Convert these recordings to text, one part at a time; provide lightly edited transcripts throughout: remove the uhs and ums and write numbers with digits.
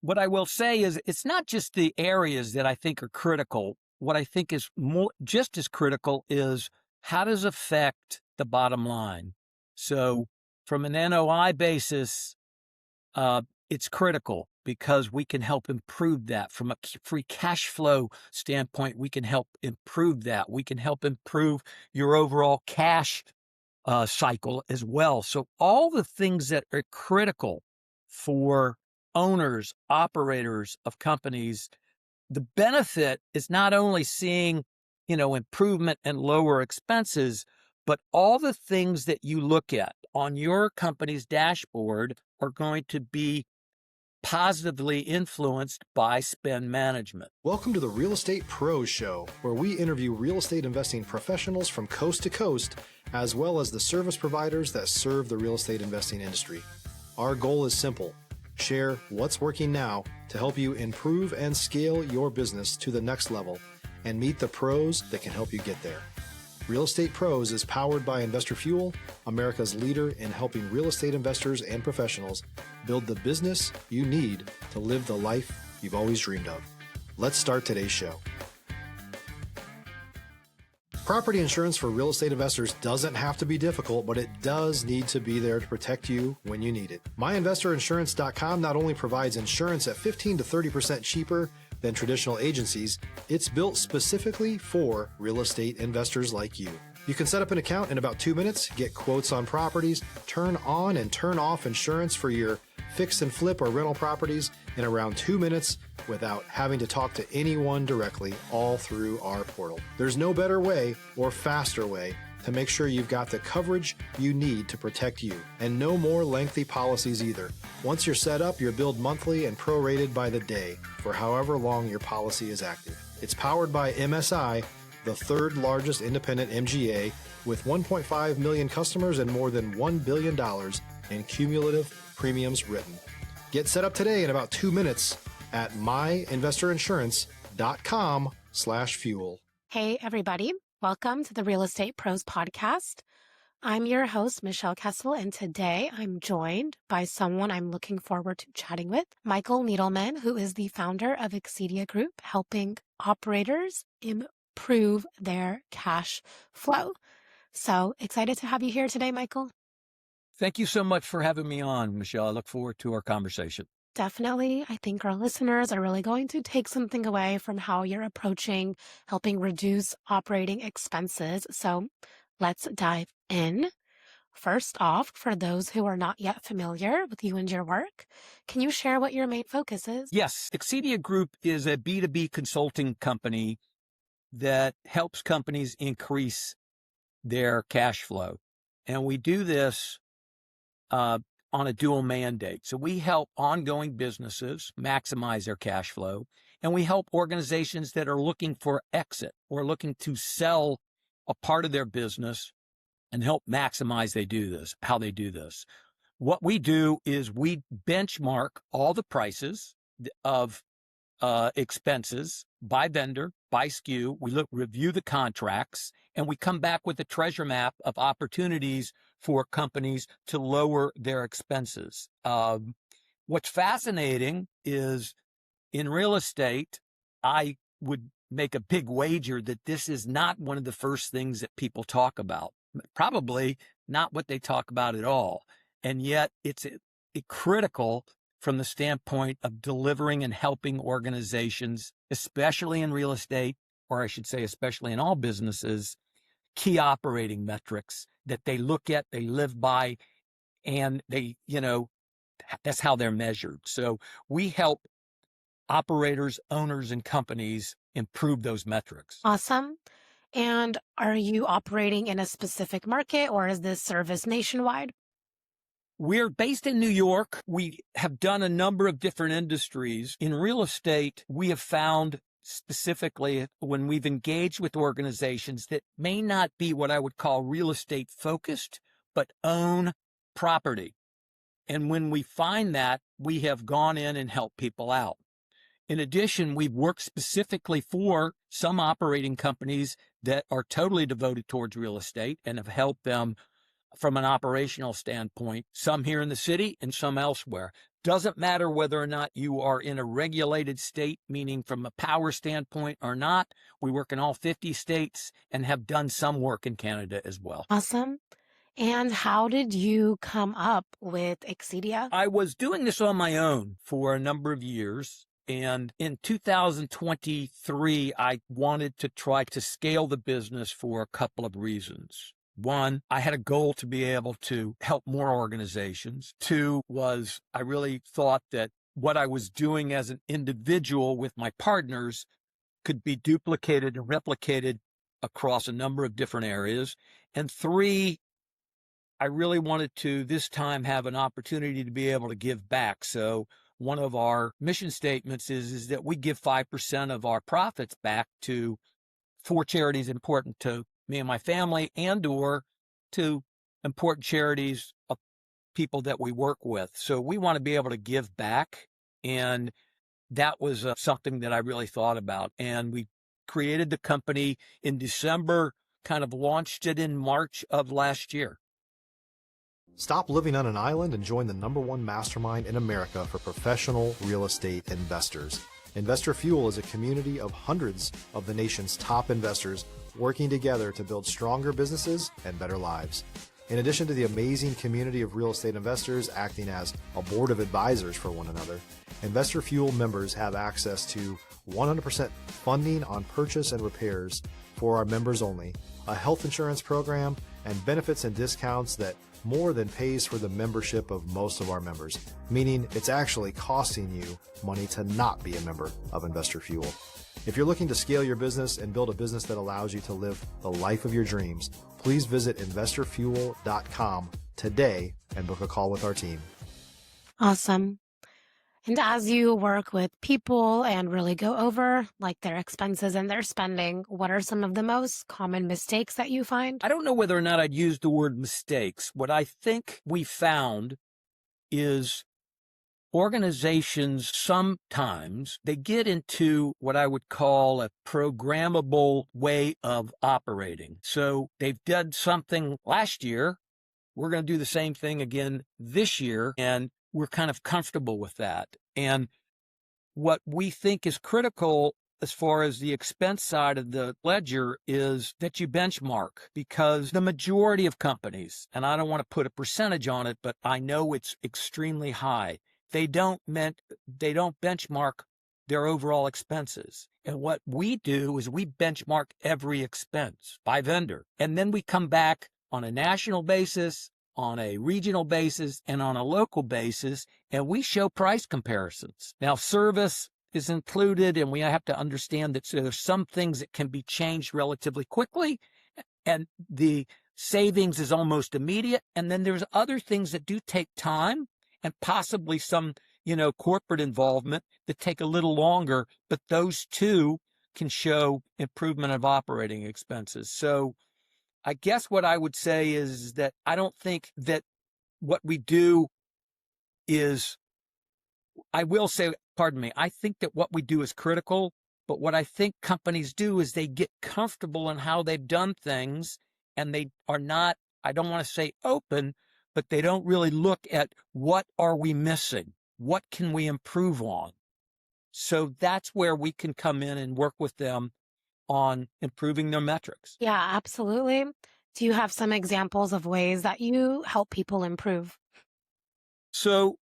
what I will say is it's not just the areas that I think are critical. What I think is just as critical is how does it affect the bottom line. So from an NOI basis, it's critical because we can help improve that. From a free cash flow standpoint, we can help improve that. We can help improve your overall cash cycle as well. So all the things that are critical for owners, operators of companies, the benefit is not only seeing, improvement and lower expenses, but all the things that you look at on your company's dashboard are going to be positively influenced by spend management. Welcome to the Real Estate Pros Show, where we interview real estate investing professionals from coast to coast, as well as the service providers that serve the real estate investing industry. Our goal is simple: share what's working now to help you improve and scale your business to the next level and meet the pros that can help you get there. Real Estate Pros is powered by Investor Fuel, America's leader in helping real estate investors and professionals build the business you need to live the life you've always dreamed of. Let's start today's show. Property insurance for real estate investors doesn't have to be difficult, but it does need to be there to protect you when you need it. MyInvestorInsurance.com not only provides insurance at 15 to 30% cheaper than traditional agencies, it's built specifically for real estate investors like you. You can set up an account in about 2 minutes, get quotes on properties, turn on and turn off insurance for your fix and flip or rental properties in around 2 minutes without having to talk to anyone directly, all through our portal. There's no better way or faster way to make sure you've got the coverage you need to protect you, and no more lengthy policies either. Once you're set up, you're billed monthly and prorated by the day for however long your policy is active. It's powered by MSI, the third largest independent MGA, with 1.5 million customers and more than $1 billion in cumulative premiums written. Get set up today in about 2 minutes at myinvestorinsurance.com/fuel. Hey, everybody. Welcome to the Real Estate Pros podcast. I'm your host, Michelle Kesil, and today I'm joined by someone I'm looking forward to chatting with, Michael Needleman, who is the founder of Exceedia Group, helping operators improve their cash flow. So excited to have you here today, Michael. Thank you so much for having me on, Michelle. I look forward to our conversation. Definitely. I think our listeners are really going to take something away from how you're approaching helping reduce operating expenses. So let's dive in. First off, for those who are not yet familiar with you and your work, can you share what your main focus is? Yes. Exceedia Group is a B2B consulting company that helps companies increase their cash flow. And we do this on a dual mandate. So we help ongoing businesses maximize their cash flow, and we help organizations that are looking for exit or looking to sell a part of their business and help maximize how they do this. What we do is we benchmark all the prices of expenses by vendor, by SKU. We review the contracts, and we come back with a treasure map of opportunities for companies to lower their expenses. What's fascinating is in real estate, I would make a big wager that this is not one of the first things that people talk about, probably not what they talk about at all. And yet it's critical from the standpoint of delivering and helping organizations, especially in real estate, or I should say, especially in all businesses, key operating metrics that they look at, they live by, and they, that's how they're measured. So we help operators, owners, and companies improve those metrics. Awesome. And are you operating in a specific market, or is this service nationwide? We're based in New York. We have done a number of different industries. In real estate, we have found specifically when we've engaged with organizations that may not be what I would call real estate focused, but own property. And when we find that, we have gone in and helped people out. In addition, we've worked specifically for some operating companies that are totally devoted towards real estate and have helped them from an operational standpoint, some here in the city and some elsewhere. Doesn't matter whether or not you are in a regulated state, meaning from a power standpoint or not. We work in all 50 states and have done some work in Canada as well. Awesome. And how did you come up with Exceedia? I was doing this on my own for a number of years. And in 2023, I wanted to try to scale the business for a couple of reasons. One, I had a goal to be able to help more organizations. Two was I really thought that what I was doing as an individual with my partners could be duplicated and replicated across a number of different areas. And three, I really wanted to this time have an opportunity to be able to give back. So one of our mission statements is that we give 5% of our profits back to four charities important to me and my family, and or to important charities of people that we work with. So we want to be able to give back. And that was something that I really thought about. And we created the company in December, kind of launched it in March of last year. Stop living on an island and join the #1 mastermind in America for professional real estate investors. Investor Fuel is a community of hundreds of the nation's top investors working together to build stronger businesses and better lives. In addition to the amazing community of real estate investors acting as a board of advisors for one another, Investor Fuel members have access to 100% funding on purchase and repairs for our members only, a health insurance program, and benefits and discounts that more than pays for the membership of most of our members, meaning it's actually costing you money to not be a member of Investor Fuel. If you're looking to scale your business and build a business that allows you to live the life of your dreams, please visit investorfuel.com today and book a call with our team. Awesome. And as you work with people and really go over like their expenses and their spending, what are some of the most common mistakes that you find? I don't know whether or not I'd use the word mistakes. What I think we found is organizations sometimes they get into what I would call a programmable way of operating. So they've done something last year. We're going to do the same thing again this year, and we're kind of comfortable with that. And what we think is critical as far as the expense side of the ledger is that you benchmark, because the majority of companies, and I don't want to put a percentage on it, but I know it's extremely high, they don't benchmark their overall expenses. And what we do is we benchmark every expense by vendor. And then we come back on a national basis, on a regional basis, and on a local basis, and we show price comparisons. Now, service is included, and we have to understand that there's some things that can be changed relatively quickly, and the savings is almost immediate. And then there's other things that do take time and possibly some, corporate involvement that take a little longer, but those two can show improvement of operating expenses. So I guess what I would say is that I don't think that what we do is, I think that what we do is critical, but what I think companies do is they get comfortable in how they've done things, and they are not, I don't want to say open, but they don't really look at what are we missing? What can we improve on? So that's where we can come in and work with them on improving their metrics. Yeah, absolutely. Do you have some examples of ways that you help people improve? So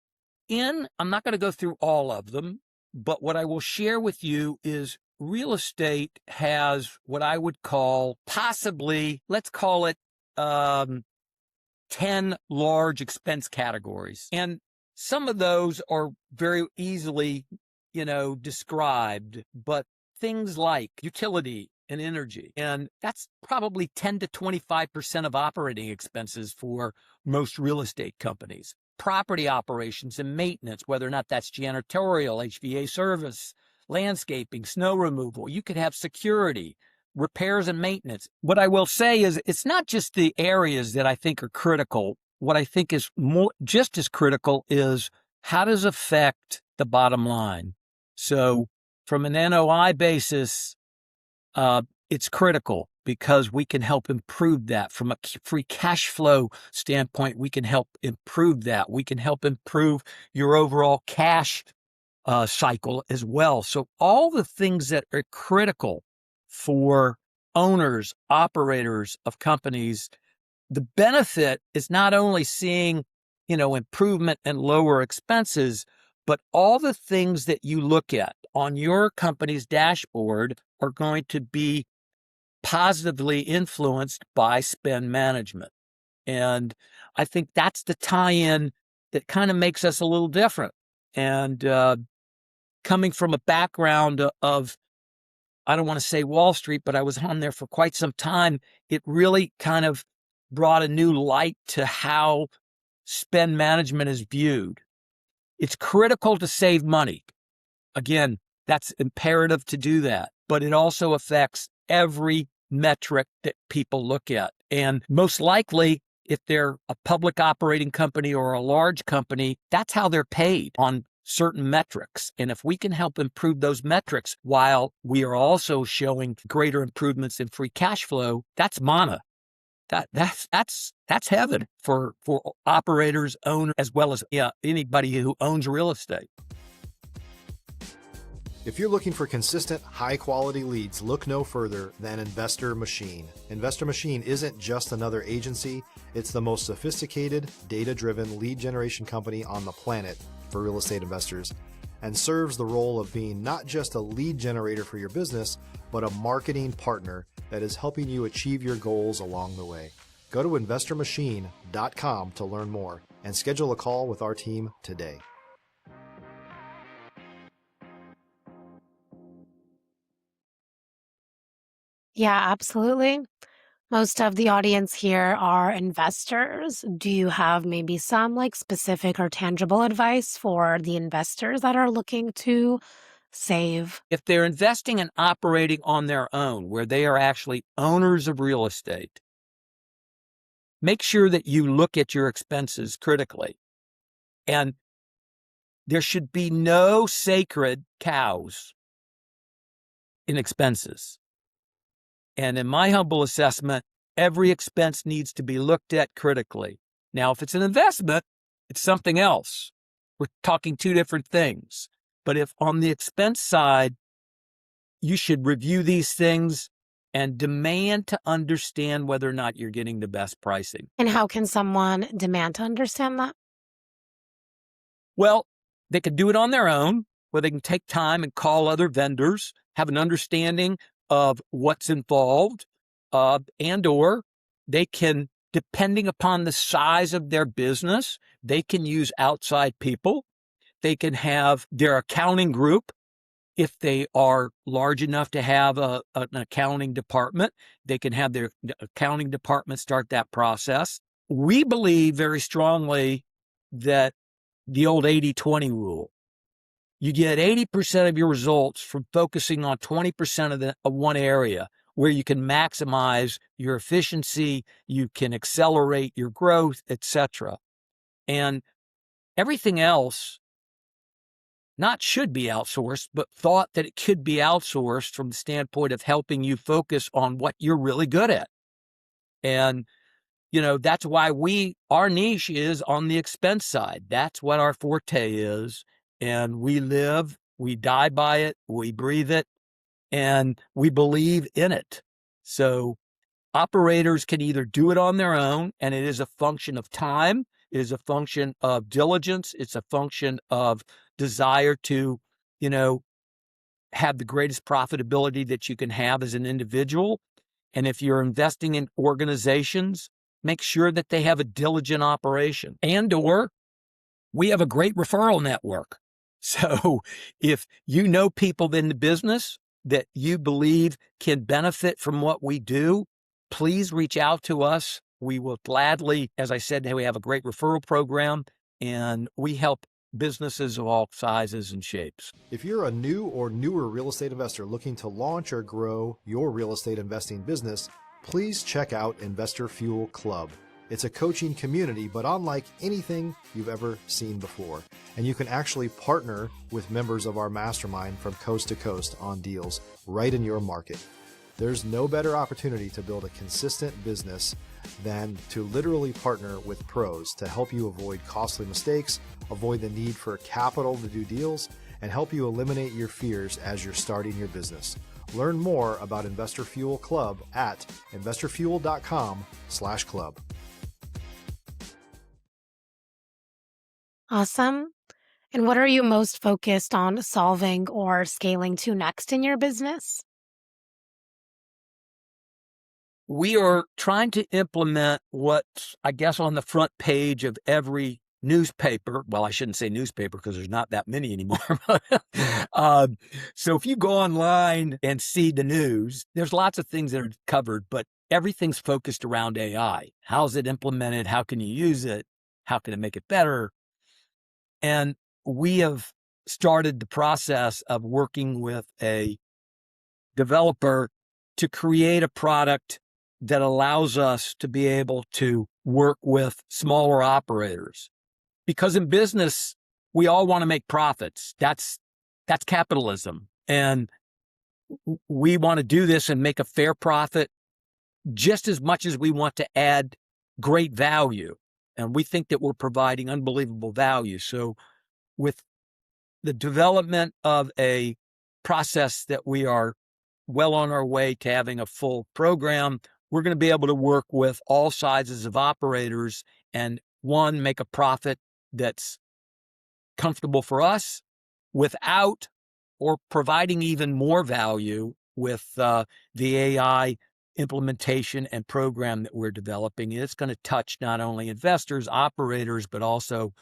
I'm not going to go through all of them, but what I will share with you is real estate has what I would call possibly, let's call it 10 large expense categories. And some of those are very easily, described, but things like utility and energy, and that's probably 10 to 25% of operating expenses for most real estate companies. Property operations and maintenance, whether or not that's janitorial, HVA service, landscaping, snow removal. You could have security, repairs and maintenance. What I will say is it's not just the areas that I think are critical. What I think is just as critical is how does it affect the bottom line. So from an NOI basis, it's critical. because we can help improve that. From a free cash flow standpoint, we can help improve that. We can help improve your overall cash cycle as well. So all the things that are critical for owners, operators of companies, the benefit is not only seeing, improvement and lower expenses, but all the things that you look at on your company's dashboard are going to be positively influenced by spend management. And I think that's the tie-in that kind of makes us a little different. And coming from a background of, I don't want to say Wall Street, but I was on there for quite some time, it really kind of brought a new light to how spend management is viewed. It's critical to save money. Again, that's imperative to do that, but it also affects every metric that people look at. And most likely, if they're a public operating company or a large company, that's how they're paid, on certain metrics. And if we can help improve those metrics while we are also showing greater improvements in free cash flow, that's mana. That's heaven for operators, owners, as well as anybody who owns real estate. If you're looking for consistent, high-quality leads, look no further than Investor Machine. Investor Machine isn't just another agency. It's the most sophisticated, data-driven lead generation company on the planet for real estate investors, and serves the role of being not just a lead generator for your business, but a marketing partner that is helping you achieve your goals along the way. Go to investormachine.com to learn more and schedule a call with our team today. Yeah, absolutely. Most of the audience here are investors. Do you have maybe some specific or tangible advice for the investors that are looking to save? If they're investing and operating on their own, where they are actually owners of real estate, make sure that you look at your expenses critically. And there should be no sacred cows in expenses. And in my humble assessment, every expense needs to be looked at critically. Now, if it's an investment, it's something else. We're talking two different things. But if on the expense side, you should review these things and demand to understand whether or not you're getting the best pricing. And how can someone demand to understand that? Well, they could do it on their own, where they can take time and call other vendors, have an understanding of what's involved, and or they can, depending upon the size of their business, they can use outside people. They can have their accounting group. If they are large enough to have an accounting department, they can have their accounting department start that process. We believe very strongly that the old 80-20 rule. You get 80% of your results from focusing on 20% of one area, where you can maximize your efficiency, you can accelerate your growth, etc. And everything else not should be outsourced, but thought that it could be outsourced from the standpoint of helping you focus on what you're really good at. And that's why our niche is on the expense side. That's what our forte is. And we live, we die by it, we breathe it, and we believe in it. So operators can either do it on their own, and it is a function of time, it is a function of diligence, it's a function of desire to, have the greatest profitability that you can have as an individual. And if you're investing in organizations, make sure that they have a diligent operation. And or we have a great referral network. So if you know people in the business that you believe can benefit from what we do, please reach out to us. We will gladly, as I said, we have a great referral program, and we help businesses of all sizes and shapes. If you're a new or newer real estate investor looking to launch or grow your real estate investing business, please check out Investor Fuel Club. It's a coaching community, but unlike anything you've ever seen before. And you can actually partner with members of our mastermind from coast to coast on deals right in your market. There's no better opportunity to build a consistent business than to literally partner with pros to help you avoid costly mistakes, avoid the need for capital to do deals, and help you eliminate your fears as you're starting your business. Learn more about Investor Fuel Club at investorfuel.com/club. Awesome. And what are you most focused on solving or scaling to next in your business? We are trying to implement what's, I guess, on the front page of every newspaper. Well, I shouldn't say newspaper because there's not that many anymore. So if you go online and see the news, there's lots of things that are covered, but everything's focused around AI. How's it implemented? How can you use it? How can it make it better? And we have started the process of working with a developer to create a product that allows us to be able to work with smaller operators. Because in business, we all want to make profits. That's capitalism. And we want to do this and make a fair profit just as much as we want to add great value. And we think that we're providing unbelievable value. So with the development of a process that we are well on our way to having a full program, we're going to be able to work with all sizes of operators and, one, make a profit that's comfortable for us without or providing even more value with the AI implementation and program that we're developing. It's going to touch not only investors, operators, but also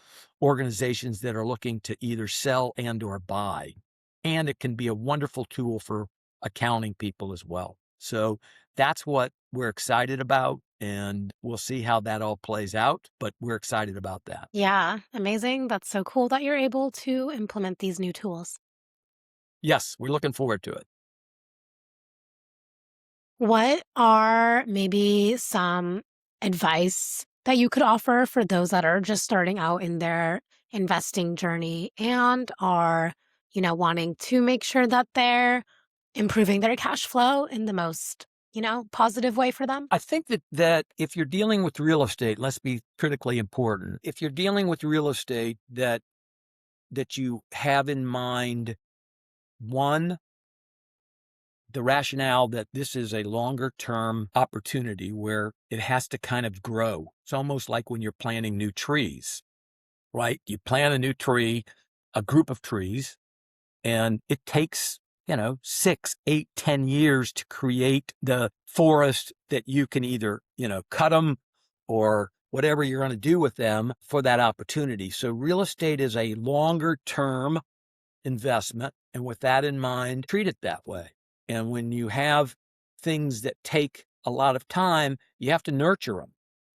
organizations that are looking to either sell and or buy. And it can be a wonderful tool for accounting people as well. So that's what we're excited about, and we'll see how that all plays out, but we're excited about that. Yeah, amazing. That's so cool that you're able to implement these new tools. Yes, we're looking forward to it. What are maybe some advice that you could offer for those that are just starting out in their investing journey and are, wanting to make sure that they're improving their cash flow in the most, positive way for them? I think that if you're dealing with real estate, let's be critically important. If you're dealing with real estate, that you have in mind, one, the rationale that this is a longer term opportunity where it has to kind of grow. It's almost like when you're planting new trees, right? You plant a new tree, a group of trees, and it takes 6, 8, 10 years to create the forest that you can either, cut them or whatever you're going to do with them for that opportunity. So real estate is a longer term investment. And with that in mind, treat it that way. And when you have things that take a lot of time, you have to nurture them.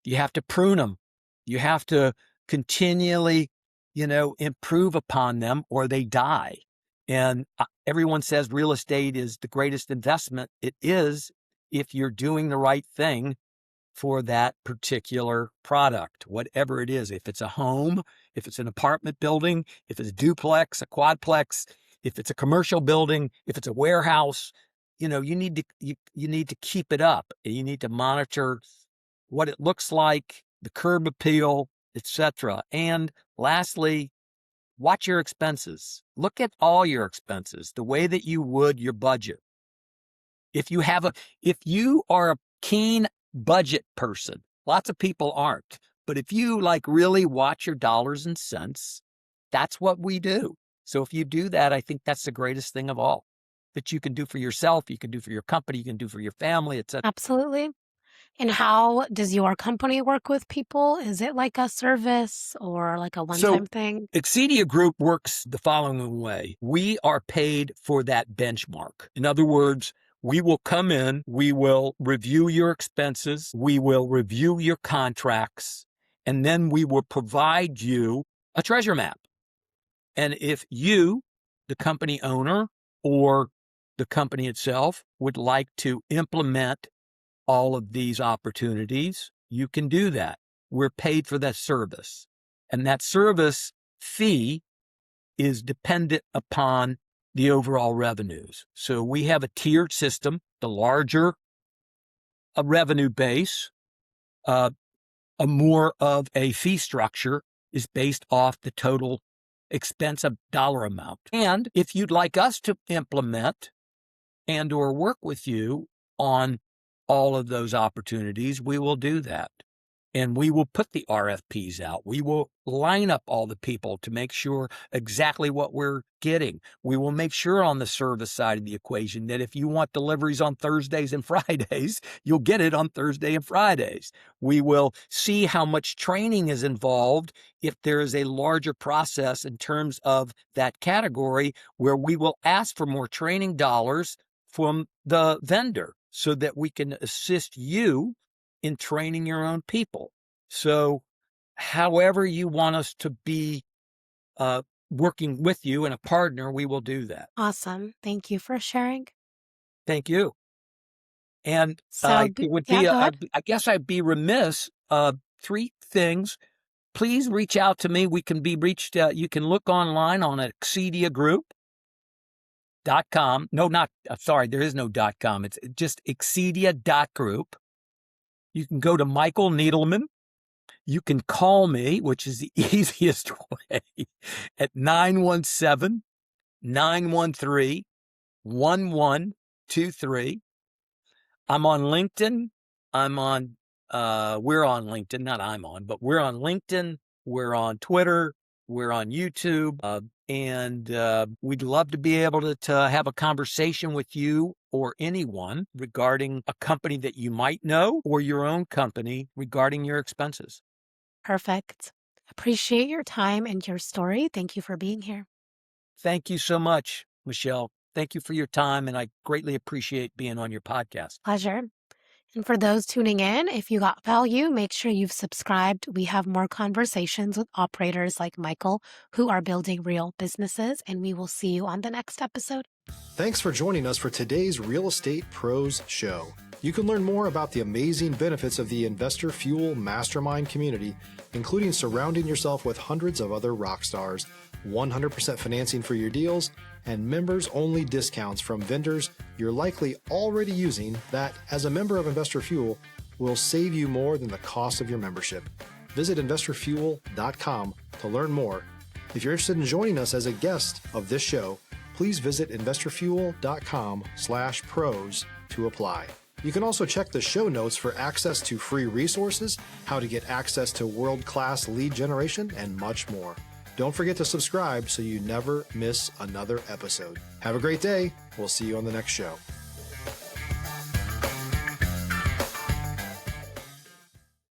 You have to prune them. You have to continually, improve upon them or they die. And everyone says real estate is the greatest investment. It is if you're doing the right thing for that particular product, whatever it is. If it's a home, if it's an apartment building, if it's a duplex, a quadplex, if it's a commercial building, if it's a warehouse, you need to keep it up. You need to monitor what it looks like, the curb appeal, etc. And lastly, watch your expenses. Look at all your expenses the way that you would your budget. If you are a keen budget person, lots of people aren't, but if you really watch your dollars and cents, that's what we do. So if you do that, I think that's the greatest thing of all that you can do for yourself, you can do for your company, you can do for your family, etc. Absolutely. And how does your company work with people? Is it like a service or like a one-time thing? Exceedia Group works the following way. We are paid for that benchmark. In other words, we will come in, we will review your expenses, we will review your contracts, and then we will provide you a treasure map. And if you, the company owner or the company itself, would like to implement all of these opportunities, you can do that. We're paid for that service. And that service fee is dependent upon the overall revenues. So we have a tiered system. The larger a revenue base, a more of a fee structure is based off the total expense of dollar amount. And if you'd like us to implement and or work with you on all of those opportunities, we will do that. And we will put the RFPs out. We will line up all the people to make sure exactly what we're getting. We will make sure on the service side of the equation that if you want deliveries on Thursdays and Fridays, you'll get it on Thursday and Fridays. We will see how much training is involved if there is a larger process in terms of that category where we will ask for more training dollars from the vendor so that we can assist you in training your own people. So however you want us to be working with you and a partner, we will do that. Awesome. Thank you for sharing. Thank you. And So, it would yeah, be, go ahead. I guess I'd be remiss, 3 things. Please reach out to me. We can be reached, you can look online on Exceedia Group.com. No, not, sorry, there is no .com. It's just Exceedia.group. You can go to Michael Needleman. You can call me, which is the easiest way, at 917-913-1123. I'm on LinkedIn. We're on LinkedIn, not I'm on, but we're on LinkedIn. We're on Twitter. We're on YouTube. And we'd love to be able to have a conversation with you or anyone regarding a company that you might know or your own company regarding your expenses. Perfect. Appreciate your time and your story. Thank you for being here. Thank you so much, Michelle. Thank you for your time, and I greatly appreciate being on your podcast. Pleasure. And for those tuning in, if you got value, make sure you've subscribed. We have more conversations with operators like Michael who are building real businesses, and we will see you on the next episode. Thanks for joining us for today's Real Estate Pros Show. You can learn more about the amazing benefits of the Investor Fuel Mastermind community, including surrounding yourself with hundreds of other rock stars, 100% financing for your deals, and members-only discounts from vendors you're likely already using that, as a member of Investor Fuel, will save you more than the cost of your membership. Visit investorfuel.com to learn more. If you're interested in joining us as a guest of this show, please visit investorfuel.com/pros to apply. You can also check the show notes for access to free resources, how to get access to world-class lead generation, and much more. Don't forget to subscribe so you never miss another episode. Have a great day. We'll see you on the next show.